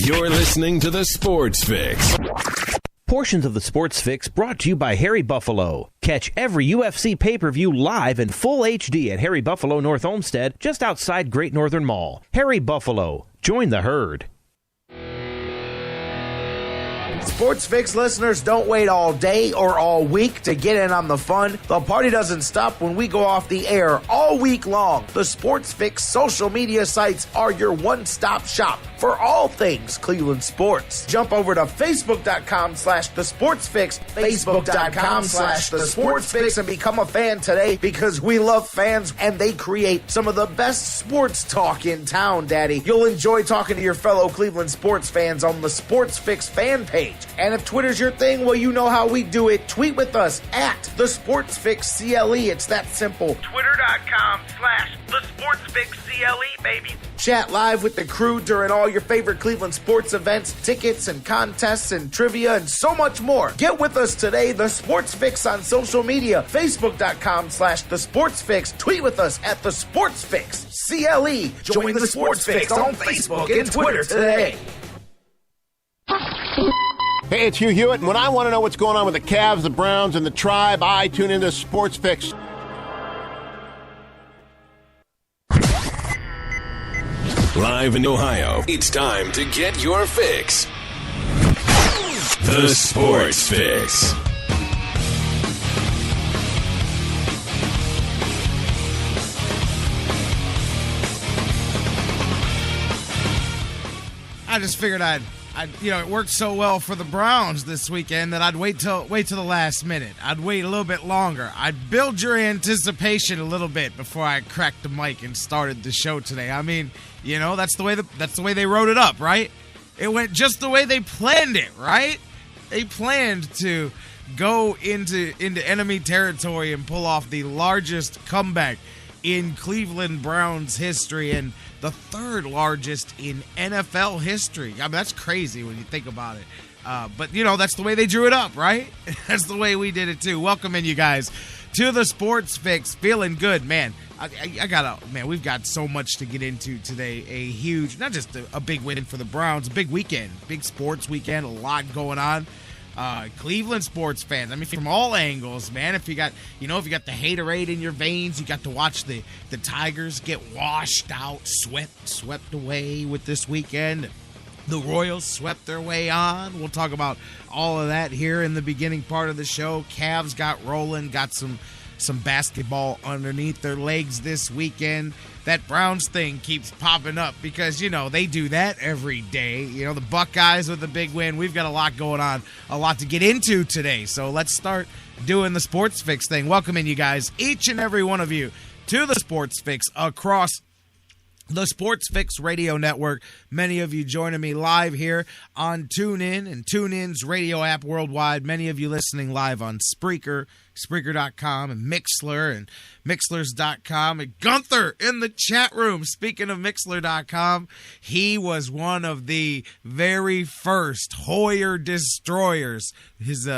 You're listening to The Sports Fix. Portions of the Sports Fix brought to you by Harry Buffalo. Catch every UFC pay-per-view live in full HD at Harry Buffalo North Olmsted, just outside Great Northern Mall. Harry Buffalo. Join the herd. Sports Fix listeners, don't wait all day or all week to get in on the fun. The party doesn't stop when we go off the air all week long. The Sports Fix social media sites are your one-stop shop for all things Cleveland sports. Jump over to Facebook.com/TheSportsFix, Facebook.com/TheSportsFix, and become a fan today because we love fans and they create some of the best sports talk in town, Daddy. You'll enjoy talking to your fellow Cleveland sports fans on the Sports Fix fan page. And if Twitter's your thing, well, you know how we do it. Tweet with us at TheSportsFixCLE. It's that simple. Twitter.com/TheSportsFixCLE, baby. Chat live with the crew during all your favorite Cleveland sports events, tickets and contests and trivia and so much more. Get with us today, The Sports Fix on social media, Facebook.com/TheSportsFix. Tweet with us at TheSportsFixCLE. Join the Sports Fix on Facebook and Twitter today. Hey, it's Hugh Hewitt, and when I want to know what's going on with the Cavs, the Browns, and the Tribe, I tune into Sports Fix. Live in Ohio, it's time to get your fix. The Sports Fix. I just figured it worked so well for the Browns this weekend that I'd wait till the last minute. I'd wait a little bit longer. I'd build your anticipation a little bit before I cracked the mic and started the show today. I mean, that's the way they wrote it up, right? It went just the way they planned it, right? They planned to go into enemy territory and pull off the largest comeback in Cleveland Browns history and the third largest in NFL history. I mean, that's crazy when you think about it. But, that's the way they drew it up, right? That's the way we did it, too. Welcome in, you guys, to the Sports Fix. Feeling good, man. We've got so much to get into today. A huge, not just a big win for the Browns, a big weekend, big sports weekend, a lot going on. Cleveland sports fans, I mean, from all angles, man. If you got the haterade in your veins, you got to watch the Tigers get washed out, swept away with this weekend. The Royals swept their way on. We'll talk about all of that here in the beginning part of the show. Cavs got rolling, got some basketball underneath their legs this weekend. That Browns thing keeps popping up because, they do that every day. The Buckeyes with a big win. We've got a lot going on, a lot to get into today. So let's start doing the Sports Fix thing. Welcome in, you guys, each and every one of you, to the Sports Fix across the Sports Fix Radio Network. Many of you joining me live here on TuneIn and TuneIn's radio app worldwide. Many of you listening live on Spreaker, Spreaker.com, and Mixler, and Mixlers.com. And Gunther in the chat room. Speaking of Mixler.com, he was one of the very first Hoyer destroyers. His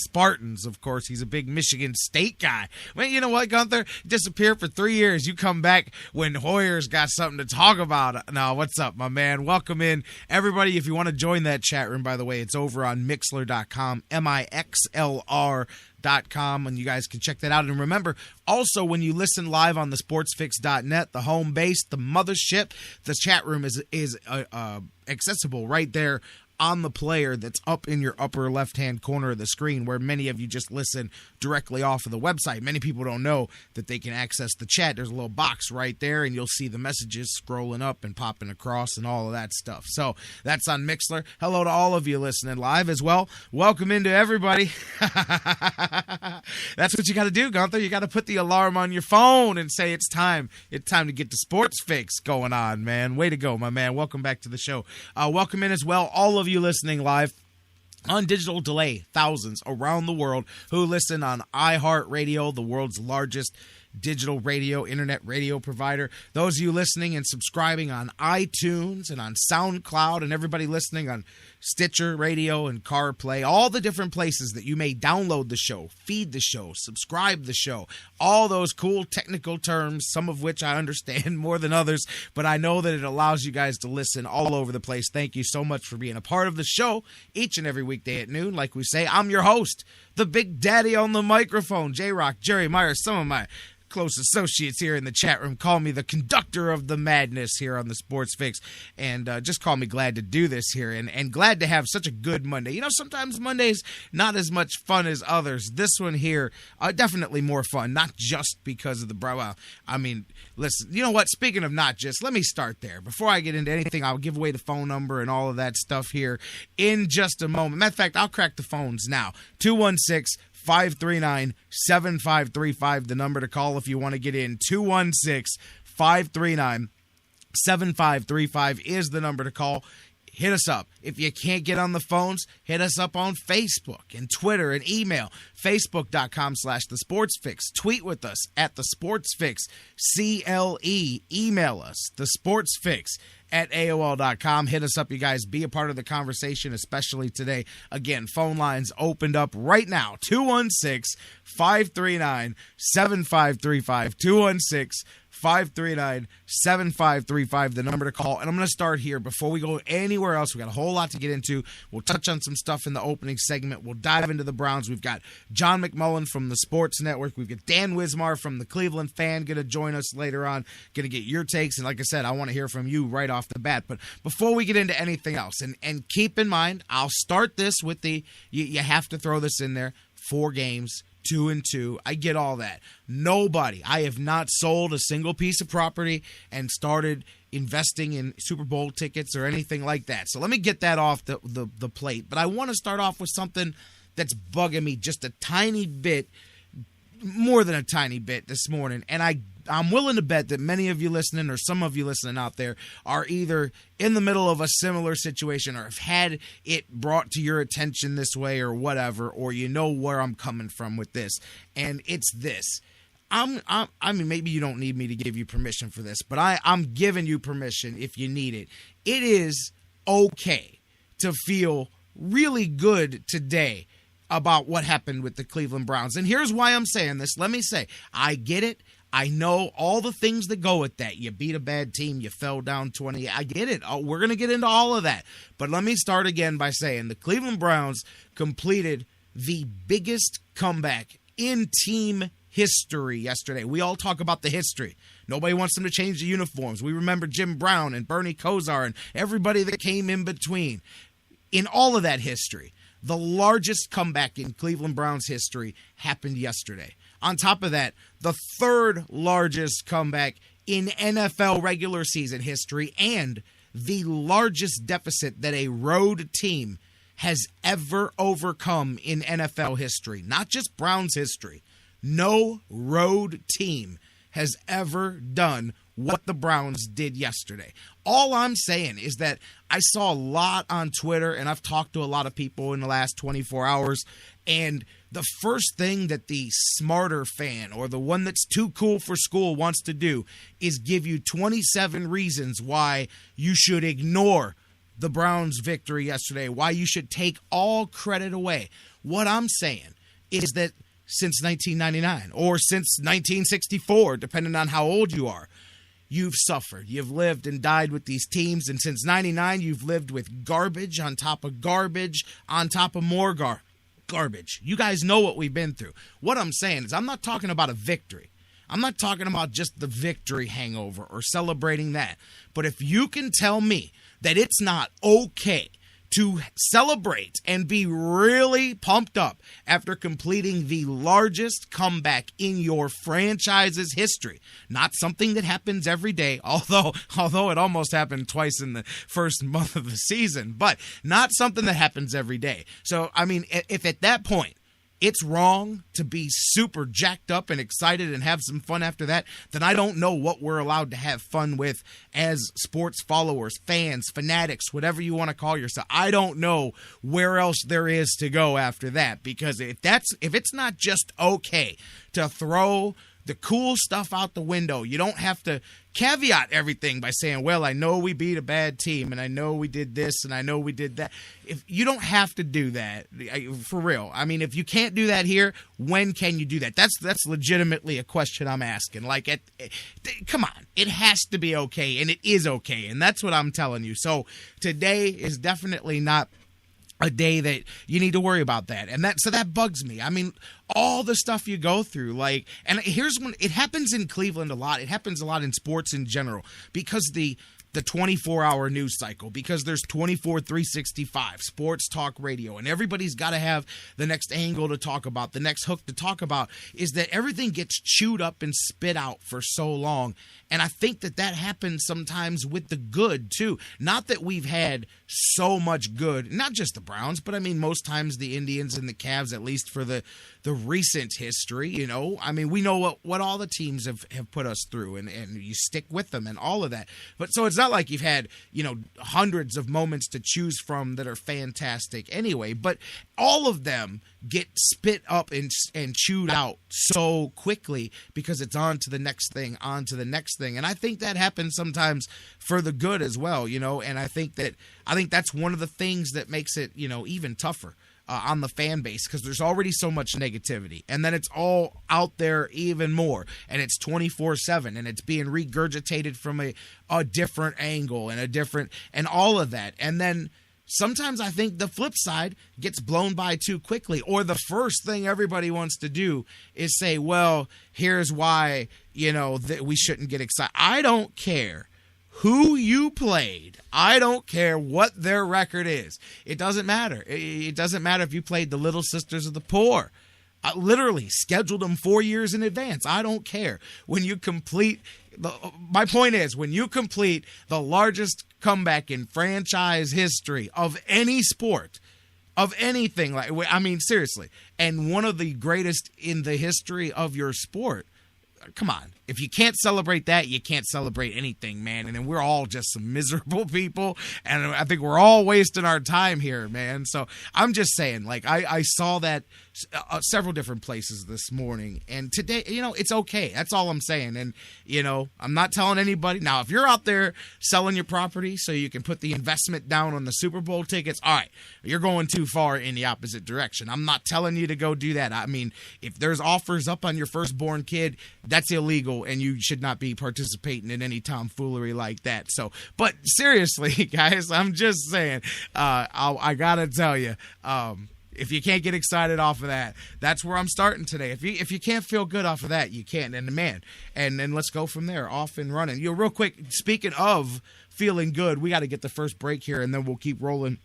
Spartans, of course. He's a big Michigan State guy. Well, you know what, Gunther? Disappeared for 3 years. You come back when Hoyer's got something to talk about. Now, what's up, my man? Welcome in, everybody. If you want to join that chat room, by the way, it's over on Mixler.com, Mixlr.com, and you guys can check that out. And remember, also, when you listen live on the sportsfix.net, the home base, the mothership, the chat room is accessible right there on the player that's up in your upper left-hand corner of the screen, where many of you just listen directly off of the website. Many people don't know that they can access the chat. There's a little box right there, and you'll see the messages scrolling up and popping across and all of that stuff. So that's on Mixler. Hello to all of you listening live as well. Welcome into everybody. That's what you got to do, Gunther. You got to put the alarm on your phone and say it's time. It's time to get the Sports Fix going on, man. Way to go, my man. Welcome back to the show. Welcome in as well, all of you listening live on digital delay, thousands around the world who listen on iHeartRadio, the world's largest digital radio, internet radio provider. Those of you listening and subscribing on iTunes and on SoundCloud, and everybody listening on Stitcher Radio and CarPlay, all the different places that you may download the show, feed the show, subscribe the show, all those cool technical terms, some of which I understand more than others, but I know that it allows you guys to listen all over the place. Thank you so much for being a part of the show each and every weekday at noon. Like we say, I'm your host, the Big Daddy on the microphone, J-Rock, Jerry Myers, some of my close associates here in the chat room call me the conductor of the madness here on the Sports Fix, and just call me glad to do this here, and glad to have such a good Monday. You know, sometimes Monday's not as much fun as others. This one here, definitely more fun, not just because of the well, I mean, listen, you know what, speaking of not just, let me start there. Before I get into anything, I'll give away the phone number and all of that stuff here in just a moment. Matter of fact, I'll crack the phones now. 216-539-7535, the number to call if you want to get in. 216-539-7535 is the number to call. Hit us up. If you can't get on the phones, hit us up on Facebook and Twitter and email. Facebook.com/TheSportsFix. Tweet with us at TheSportsFix. CLE. Email us, TheSportsFix@AOL.com. Hit us up, you guys. Be a part of the conversation, especially today. Again, phone lines opened up right now. 216-539-7535. 216-539-7535, the number to call. And I'm going to start here before we go anywhere else. We got a whole lot to get into. We'll touch on some stuff in the opening segment. We'll dive into the Browns. We've got John McMullen from the Sports Network. We've got Dan Wismar from the Cleveland Fan going to join us later on. Going to get your takes. And like I said, I want to hear from you right off the bat. But before we get into anything else, and keep in mind, I'll start this with you have to throw this in there, 4 games. 2-2. I get all that. I have not sold a single piece of property and started investing in Super Bowl tickets or anything like that. So let me get that off the plate. But I want to start off with something that's bugging me just a tiny bit, more than a tiny bit this morning. And I'm willing to bet that many of you listening, or some of you listening out there, are either in the middle of a similar situation or have had it brought to your attention this way or whatever, or you know where I'm coming from with this. And it's this. I mean, maybe you don't need me to give you permission for this, but I'm giving you permission if you need it. It is okay to feel really good today about what happened with the Cleveland Browns. And here's why I'm saying this. Let me say, I get it. I know all the things that go with that. You beat a bad team. You fell down 20. I get it. We're going to get into all of that. But let me start again by saying the Cleveland Browns completed the biggest comeback in team history yesterday. We all talk about the history. Nobody wants them to change the uniforms. We remember Jim Brown and Bernie Kosar and everybody that came in between. In all of that history, the largest comeback in Cleveland Browns history happened yesterday. On top of that, the 3rd largest comeback in NFL regular season history and the largest deficit that a road team has ever overcome in NFL history. Not just Browns history. No road team has ever done what the Browns did yesterday. All I'm saying is that I saw a lot on Twitter, and I've talked to a lot of people in the last 24 hours, and the first thing that the smarter fan or the one that's too cool for school wants to do is give you 27 reasons why you should ignore the Browns' victory yesterday, why you should take all credit away. What I'm saying is that since 1999 or since 1964, depending on how old you are, you've suffered. You've lived and died with these teams, and since 99, you've lived with garbage on top of garbage on top of more garbage. You guys know what we've been through. What I'm saying is I'm not talking about a victory. I'm not talking about just the victory hangover or celebrating that. But if you can tell me that it's not okay to celebrate and be really pumped up after completing the largest comeback in your franchise's history. Not something that happens every day, although it almost happened twice in the first month of the season, but not something that happens every day. So, I mean, if at that point it's wrong to be super jacked up and excited and have some fun after that, then I don't know what we're allowed to have fun with as sports followers, fans, fanatics, whatever you want to call yourself. I don't know where else there is to go after that, because if it's not just okay to throw the cool stuff out the window. You don't have to caveat everything by saying, well, I know we beat a bad team, and I know we did this, and I know we did that. If you don't have to do that, for real. I mean, if you can't do that here, when can you do that? That's legitimately a question I'm asking. Like, come on. It has to be okay, and it is okay, and that's what I'm telling you. So today is definitely not a day that you need to worry about that. And that bugs me. I mean, all the stuff you go through, like, and here's when it happens in Cleveland a lot. It happens a lot in sports in general because the 24-hour news cycle, because there's 365 sports talk radio, and everybody's got to have the next angle to talk about, the next hook to talk about, is that everything gets chewed up and spit out for so long. And I think that happens sometimes with the good, too. Not that we've had so much good, not just the Browns, but I mean, most times the Indians and the Cavs, at least for the recent history, you know. I mean, we know what all the teams have put us through, and you stick with them and all of that. But so it's not like you've had, you know, hundreds of moments to choose from that are fantastic anyway, but all of them get spit up and chewed out so quickly because it's on to the next thing. And I think that happens sometimes for the good as well, you know, and I think that's one of the things that makes it, you know, even tougher on the fan base, because there's already so much negativity, and then it's all out there even more, and it's 24/7, and it's being regurgitated from a different angle and all of that. And then sometimes I think the flip side gets blown by too quickly, or the first thing everybody wants to do is say, well, here's why, you know, that we shouldn't get excited. I don't care who you played. I don't care what their record is. It doesn't matter. It doesn't matter if you played the Little Sisters of the Poor. I literally scheduled them 4 years in advance. I don't care. When you complete my point is, when you complete the largest comeback in franchise history of any sport, of anything, like, I mean, seriously, and one of the greatest in the history of your sport, come on. If you can't celebrate that, you can't celebrate anything, man. And then we're all just some miserable people, and I think we're all wasting our time here, man. So I'm just saying, like, I saw that several different places this morning, and today, you know, it's okay. That's all I'm saying. And, you know, I'm not telling anybody. Now, if you're out there selling your property so you can put the investment down on the Super Bowl tickets, all right, you're going too far in the opposite direction. I'm not telling you to go do that. I mean, if there's offers up on your firstborn kid, that's illegal, and you should not be participating in any tomfoolery like that. So, but seriously, guys, I'm just saying, I gotta tell you, if you can't get excited off of that, that's where I'm starting today. If you can't feel good off of that, you can't. And man, and then let's go from there, off and running. You know, real quick, speaking of feeling good, we got to get the first break here, and then we'll keep rolling.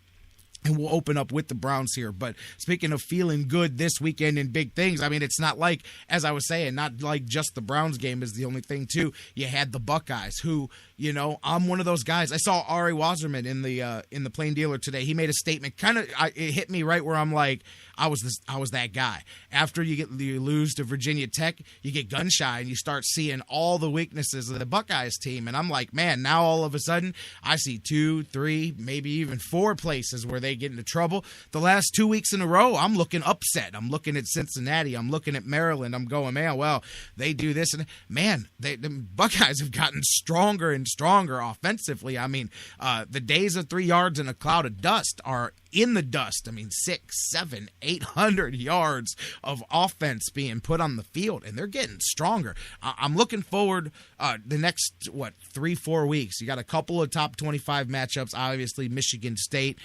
And we'll open up with the Browns here. But speaking of feeling good this weekend in big things, I mean, it's not like, as I was saying, not like just the Browns game is the only thing, too. You had the Buckeyes, who, you know, I'm one of those guys. I saw Ari Wasserman in the Plain Dealer today. He made a statement. It hit me right where I'm like, I was that guy. After you lose to Virginia Tech, you get gun shy and you start seeing all the weaknesses of the Buckeyes team. And I'm like, man, now all of a sudden I see 2, 3, maybe even 4 places where they get into trouble. The last 2 weeks in a row, I'm looking upset. I'm looking at Cincinnati. I'm looking at Maryland. I'm going, man, well, they do this. And man, the Buckeyes have gotten stronger and stronger offensively. I mean, the days of 3 yards in a cloud of dust are in the dust. I mean, 6, 7, 800 yards of offense being put on the field, and they're getting stronger. I'm looking forward the next, 3-4 weeks. You got a couple of top 25 matchups, obviously Michigan State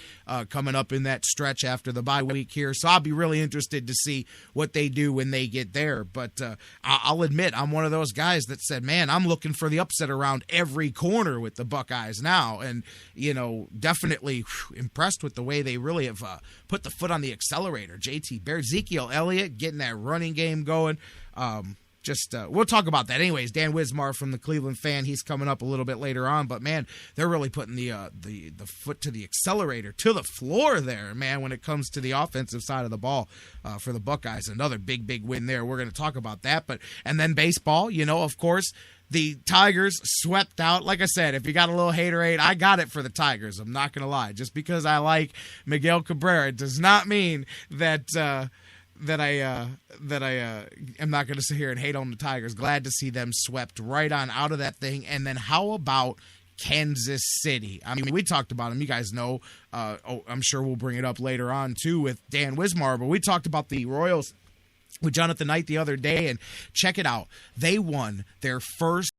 coming up in that stretch after the bye week here, so I'll be really interested to see what they do when they get there. But I'll admit, I'm one of those guys that said, man, I'm looking for the upset around every corner with the Buckeyes now, and, you know, definitely impressed with the way they really have put the foot on the accelerator. JT Barrett, Ezekiel Elliott getting that running game going. We'll talk about that. Anyways, Dan Wismar from the Cleveland Fan, he's coming up a little bit later on. But, man, they're really putting the foot to the accelerator, to the floor there, man, when it comes to the offensive side of the ball for the Buckeyes. Another big win there. We're going to talk about that. And then baseball, you know, of course, the Tigers swept out. Like I said, if you got a little haterade, I got it for the Tigers. I'm not going to lie. Just because I like Miguel Cabrera does not mean that that I am not going to sit here and hate on the Tigers. Glad to see them swept right on out of that thing. And then how about Kansas City? I mean, we talked about them. You guys know. I'm sure we'll bring it up later on too with Dan Wismar. But we talked about the Royals with Jonathan Knight the other day, and check it out. They won their first